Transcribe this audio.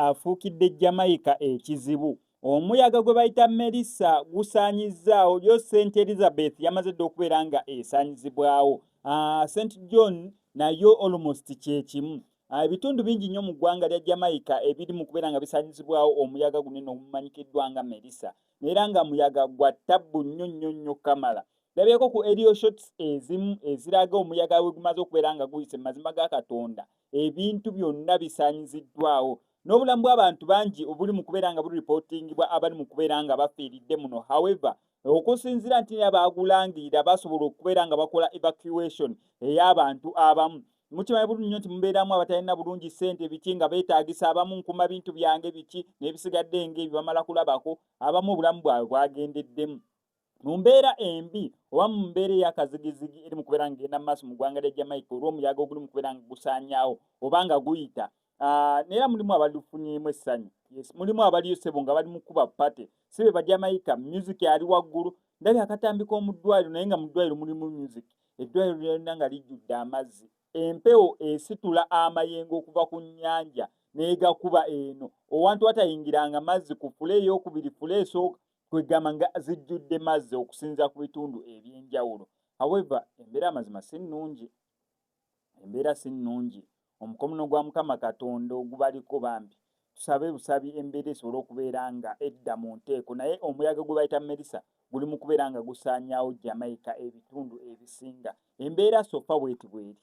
afuukidde Jamaica ekizibu. Omuyaga gwe bayita Melissa gusaanyizzaawo yo St. Elizabeth yamaze dda okubeera nga esaanyizibwawo. St. John nayo almost kyekimu. Ebitundu bingi nnyo mu ggwanga lya Jamaica ebiri mu kubeera nga bisaanyizibwawo omuyaga gunene ogumanyikiddwa nga Melissa, era nga muyaga gwa ttabbu nnyo kamala. Labyeko ku aerial shots ezimu eziraga omuyaga we gumaze okubeera nga guyise mu mazima ga Katonda, ebintu byonna bisaanyiziddwawo. N'obulamu bw'abantu bangi obuli mu kubeera nga buliripotingibwa abali mu kubeera nga bafiiridde muno. However, okusinziira nti abagulangirira basobola okubeera nga bakola evacuation ey'abantu abamu. Mukimanyi bulungi nnyo nti mubeeramu abatalina bulungi ssente biki nga beetaagisa abamu nkuma bintu byange biki n'ebisigadde ng'ebyo bamala kulabako, abamu obulamu bwabwe bwagendeddemu. Mu mbeera embi oba mu mbeera ey'akazigizigi eri mu kubeera nga genda mu maaso mu ggwanga lya Jamaica olw'omuyaga oguli mu kubeera nga gusaanyaawo oba nga guyita. Neera mulimu abalifunyemu essanyu. Yes, mulimu abaliyo ssebo nga bali mu kuba pate. Si be Bajamaica, music ali waggulu. Ndabye akatambi k'omu ddwaliro naye nga mu ddwaliro mulimu music. Eddwaliro lyonna nga lijjudde amazzi. Empewo esitula amayengo okuva ku nnyanja n'egakuba eno. Owantu watayingiranga mazzi ku fule ey'okubiri, fule esooka kwegamba nga zijjudde mazzi okusinza ku bitundu eby'enjawulo. However, embeera amazima si nnungi. Embeera si nnungi. Omukono gwa Mukama Katonda ogubaliko bambi. Tusabe busabi embeera esobole okubeera nga edda mu nteeko, naye omuyaga gwe bayita Melissa guli mu kubeera nga gusaanyaawo Jamaica ebitundu ebisinga. Embeera sofa bw'eti bw'eri.